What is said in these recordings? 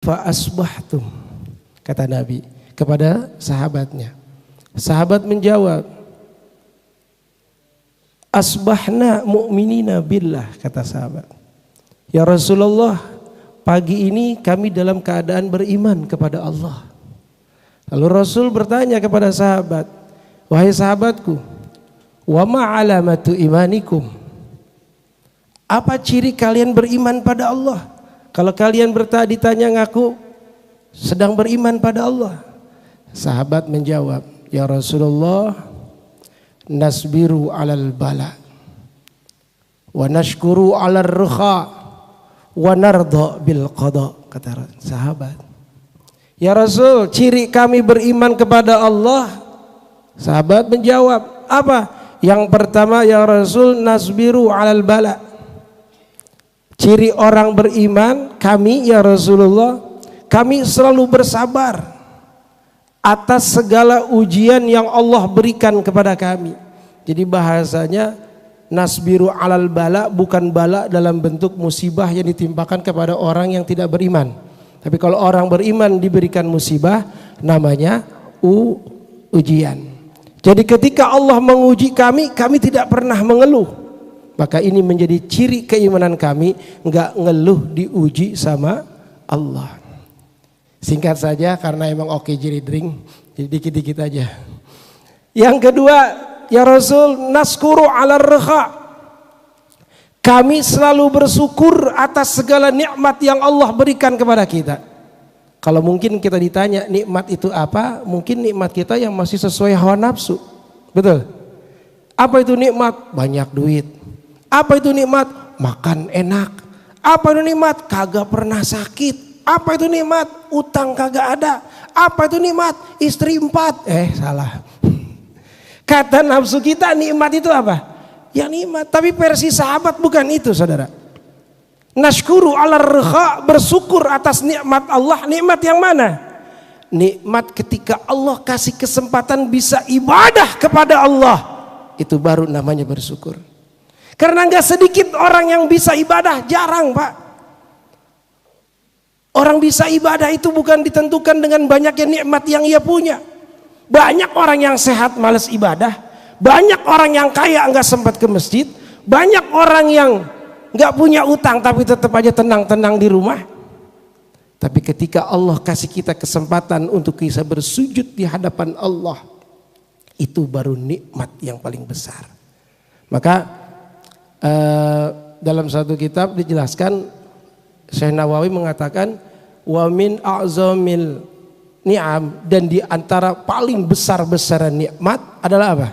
fa asbahtum, kata Nabi kepada sahabatnya. Sahabat menjawab, asbahna mu'minina billah, kata sahabat. Ya Rasulullah, pagi ini kami dalam keadaan beriman kepada Allah. Lalu Rasul bertanya kepada sahabat, wahai sahabatku, wa ma alamatu imanikum? Apa ciri kalian beriman pada Allah? Kalau kalian ditanya ngaku sedang beriman pada Allah. Sahabat menjawab, ya Rasulullah, nasbiru alal bala wa nashkuru alal rukha wa narda bil qada, kata sahabat. Ya Rasul, ciri kami beriman kepada Allah. Sahabat menjawab, apa? Yang pertama, ya Rasul, nasbiru alal bala. Ciri orang beriman kami, ya Rasulullah, kami selalu bersabar atas segala ujian yang Allah berikan kepada kami. Jadi bahasanya nasbiru alal bala bukan bala dalam bentuk musibah yang ditimpakan kepada orang yang tidak beriman. Tapi kalau orang beriman diberikan musibah, namanya ujian. Jadi ketika Allah menguji kami, kami tidak pernah mengeluh. Maka ini menjadi ciri keimanan kami, enggak ngeluh diuji sama Allah. Singkat saja karena emang oke jadi drink, jadi dikit-dikit aja. Yang kedua, ya Rasul, naskuru ala rekha. Kami selalu bersyukur atas segala nikmat yang Allah berikan kepada kita. Kalau mungkin kita ditanya nikmat itu apa, mungkin nikmat kita yang masih sesuai hawa nafsu. Betul? Apa itu nikmat? Banyak duit. Apa itu nikmat? Makan enak. Apa itu nikmat? Kagak pernah sakit. Apa itu nikmat? Utang kagak ada. Apa itu nikmat? Istri 4. Salah. Kata nafsu kita nikmat itu apa? Ya nikmat. Tapi versi sahabat bukan itu, saudara. Nashkuru ala rekha, bersyukur atas nikmat Allah. Nikmat yang mana? Nikmat ketika Allah kasih kesempatan bisa ibadah kepada Allah. Itu baru namanya bersyukur. Karena gak sedikit orang yang bisa ibadah, jarang Pak. Orang bisa ibadah itu bukan ditentukan dengan banyaknya nikmat yang ia punya. Banyak orang yang sehat malas ibadah. Banyak orang yang kaya gak sempat ke masjid. Banyak orang yang gak punya utang tapi tetap aja tenang-tenang di rumah. Tapi ketika Allah kasih kita kesempatan untuk bisa bersujud di hadapan Allah, itu baru nikmat yang paling besar. Maka dalam satu kitab dijelaskan, Syekh Nawawi mengatakan wa min a'zamil ni'am, dan di antara paling besar-besaran nikmat adalah apa?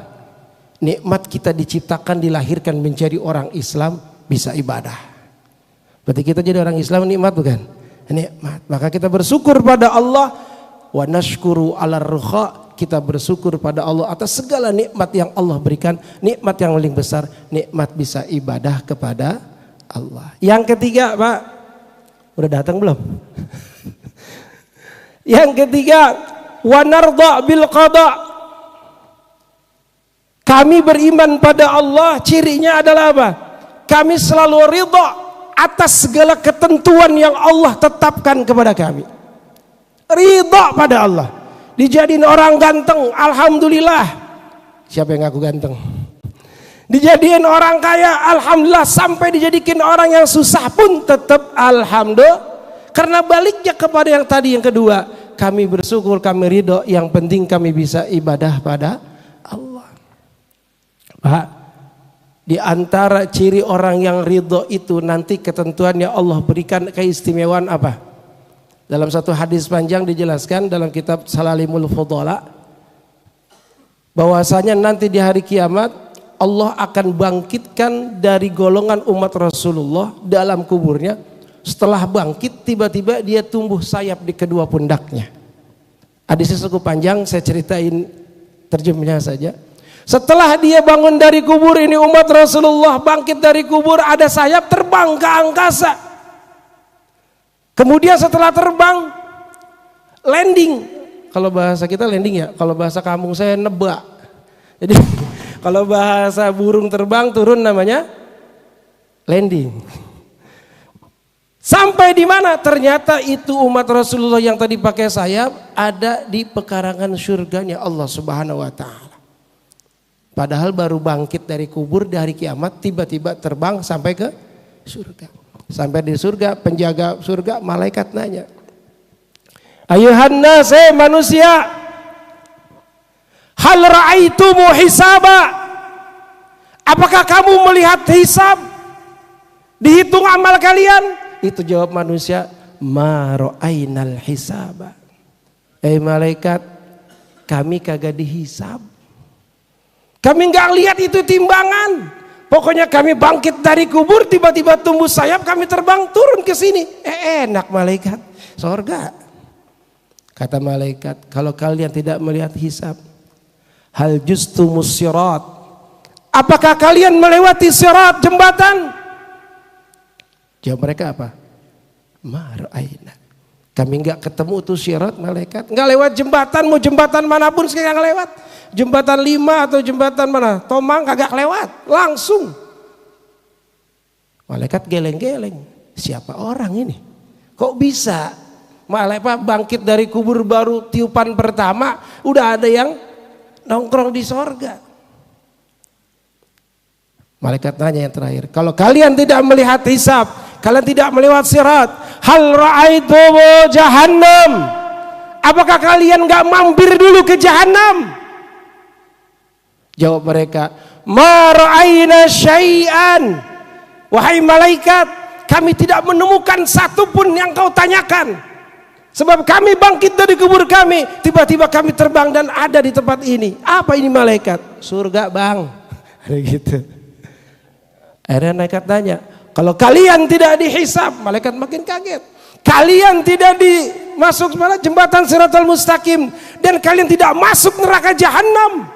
Nikmat kita diciptakan, dilahirkan menjadi orang Islam, bisa ibadah. Berarti kita jadi orang Islam nikmat bukan? Nikmat. Maka kita bersyukur pada Allah, wa nashkuru ala rukha. Kita bersyukur pada Allah atas segala nikmat yang Allah berikan. Nikmat yang paling besar, nikmat bisa ibadah kepada Allah. Yang ketiga Pak, udah datang belum? Yang ketiga, wa narda bil qada. Kami beriman pada Allah, cirinya adalah apa? Kami selalu ridha atas segala ketentuan yang Allah tetapkan kepada kami. Ridha pada Allah. Dijadiin orang ganteng, alhamdulillah. Siapa yang ngaku ganteng? Dijadiin orang kaya, alhamdulillah. Sampai dijadikan orang yang susah pun tetap alhamdulillah. Karena baliknya kepada yang tadi, yang kedua, kami bersyukur, kami ridho. Yang penting kami bisa ibadah pada Allah. Pak, di antara ciri orang yang ridho itu nanti ketentuannya Allah berikan keistimewaan apa? Dalam satu hadis panjang dijelaskan dalam kitab Salalimul Fudhala, bahwasanya nanti di hari kiamat Allah akan bangkitkan dari golongan umat Rasulullah dalam kuburnya. Setelah bangkit tiba-tiba dia tumbuh sayap di kedua pundaknya. Hadisnya cukup panjang, saya ceritain terjemahnya saja. Setelah dia bangun dari kubur, ini umat Rasulullah bangkit dari kubur, ada sayap terbang ke angkasa. Kemudian setelah terbang, landing. Kalau bahasa kita landing ya, kalau bahasa kampung saya nebak. Jadi kalau bahasa burung terbang turun namanya landing. Sampai di mana? Ternyata itu umat Rasulullah yang tadi pakai sayap ada di pekarangan surganya Allah Subhanahu wa taala. Padahal baru bangkit dari kubur di hari kiamat, tiba-tiba terbang sampai ke surga. Sampai di surga, penjaga surga malaikat nanya, "Ayuhan nas, manusia, hal ra'aitumu hisaba?" Apakah kamu melihat hisab? Dihitung amal kalian? Itu jawab manusia, "Ma ra'ainal hisaba." Malaikat, kami kagak dihisab. Kami enggak lihat itu timbangan. Pokoknya kami bangkit dari kubur, tiba-tiba tumbuh sayap, kami terbang turun ke sini. Enak malaikat, sorga. Kata malaikat, kalau kalian tidak melihat hisab, hal justumus sirat, apakah kalian melewati sirat, jembatan? Jawab mereka apa? Mar'aina. Kami enggak ketemu tuh sirat, malaikat. Enggak lewat jembatan, mau jembatan manapun sekarang lewat. Jembatan 5 atau jembatan mana? Tomang kagak lewat, langsung. Malaikat geleng-geleng. Siapa orang ini? Kok bisa? Malaikat bangkit dari kubur baru tiupan pertama, udah ada yang nongkrong di sorga. Malaikat tanya yang terakhir, kalau kalian tidak melihat hisab, kalian tidak melewat sirat, hal ra'aitu jahannam? Apakah kalian enggak mampir dulu ke jahannam? Jawab mereka, ma ra'aina syai'an. Wahai malaikat, kami tidak menemukan satupun yang kau tanyakan. Sebab kami bangkit dari kubur kami, tiba-tiba kami terbang dan ada di tempat ini. Apa ini malaikat? Surga bang. Ada gitu. Akhirnya malaikat tanya, kalau kalian tidak dihisab, malaikat makin kaget. Kalian tidak dimasuk pada jembatan Shiratal Mustaqim dan kalian tidak masuk neraka jahanam.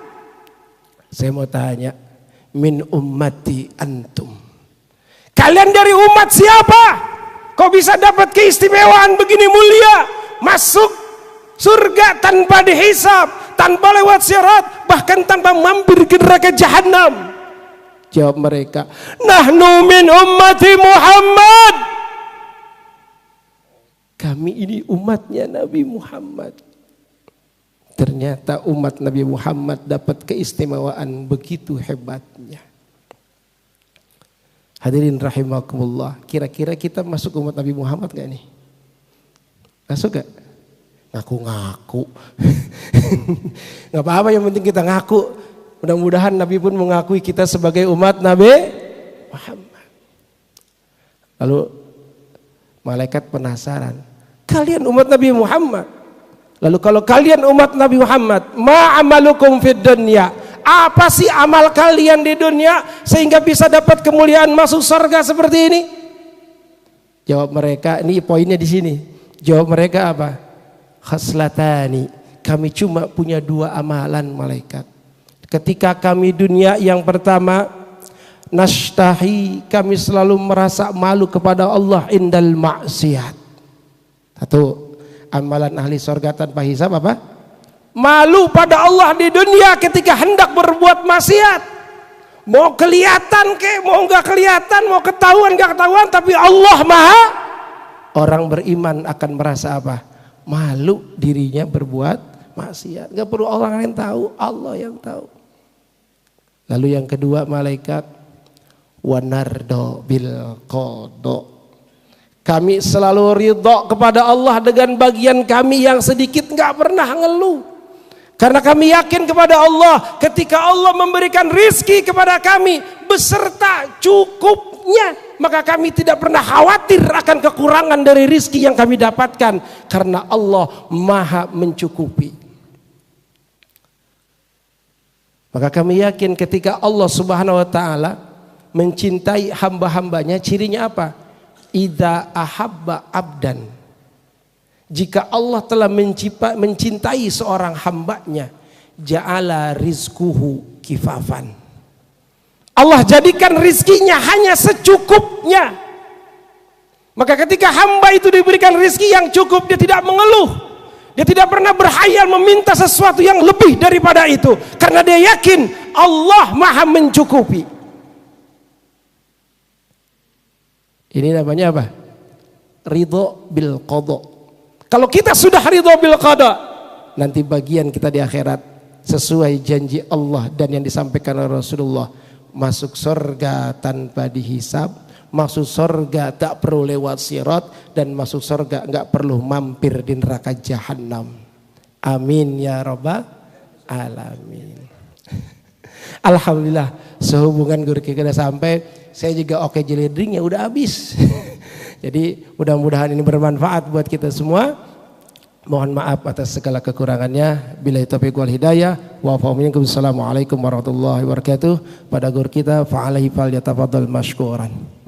Saya mau tanya, min ummati antum. Kalian dari umat siapa? Kok bisa dapat keistimewaan begini mulia? Masuk surga tanpa dihisab, tanpa lewat sirat, bahkan tanpa mampir ke neraka jahanam. Jawab mereka, nahnu min ummati Muhammad. Kami ini umatnya Nabi Muhammad. Ternyata umat Nabi Muhammad dapat keistimewaan begitu hebatnya. Hadirin rahimakumullah, kira-kira kita masuk umat Nabi Muhammad gak nih? Masuk gak? Ngaku-ngaku. Gak apa-apa, yang penting kita ngaku. Mudah-mudahan Nabi pun mengakui kita sebagai umat Nabi Muhammad. Lalu malaikat penasaran, kalian umat Nabi Muhammad. Lalu kalau kalian umat Nabi Muhammad, ma amalukum fid dunya? Apa sih amal kalian di dunia sehingga bisa dapat kemuliaan masuk surga seperti ini? Jawab mereka, ini poinnya di sini. Jawab mereka apa? Khaslatani, kami cuma punya 2 amalan malaikat. Ketika kami dunia, yang pertama, nashtahi, kami selalu merasa malu kepada Allah indal maksiat. Satu, amalan ahli surga tanpa hisab apa? Malu pada Allah di dunia ketika hendak berbuat maksiat. Mau kelihatan ke, mau enggak kelihatan, mau ketahuan enggak ketahuan, tapi Allah maha. Orang beriman akan merasa apa? Malu dirinya berbuat maksiat. Enggak perlu orang lain tahu, Allah yang tahu. Lalu yang kedua, malaikat wanardo bil qada. Kami selalu ridho kepada Allah dengan bagian kami yang sedikit, enggak pernah ngeluh. Karena kami yakin kepada Allah, ketika Allah memberikan rizki kepada kami beserta cukupnya, maka kami tidak pernah khawatir akan kekurangan dari rizki yang kami dapatkan, karena Allah maha mencukupi. Maka kami yakin ketika Allah Subhanahu wa taala mencintai hamba-hambanya, cirinya apa? Idza ahabba abdan. Jika Allah telah mencintai seorang hambanya, ja'ala rizquhu kifafan. Allah jadikan rizkinya hanya secukupnya. Maka ketika hamba itu diberikan rizki yang cukup, dia tidak mengeluh. Dia tidak pernah berhayal meminta sesuatu yang lebih daripada itu, karena dia yakin Allah maha mencukupi. Ini namanya apa? ridho bil qada. Kalau kita sudah ridho bil qada, nanti bagian kita di akhirat sesuai janji Allah dan yang disampaikan oleh Rasulullah, masuk surga tanpa dihisab, masuk surga tak perlu lewat sirat, dan masuk surga enggak perlu mampir di neraka jahanam. Amin ya rabbal alamin. Alhamdulillah, sehubungan guru kita udah sampai, saya juga oke jelly drinknya udah habis. Jadi mudah-mudahan ini bermanfaat buat kita semua. Mohon maaf atas segala kekurangannya. Billahi taufiq wal hidayah. Wassalamualaikum warahmatullahi wabarakatuh. Pada guru kita, fa'alaihi falyatafaddal mashkuran.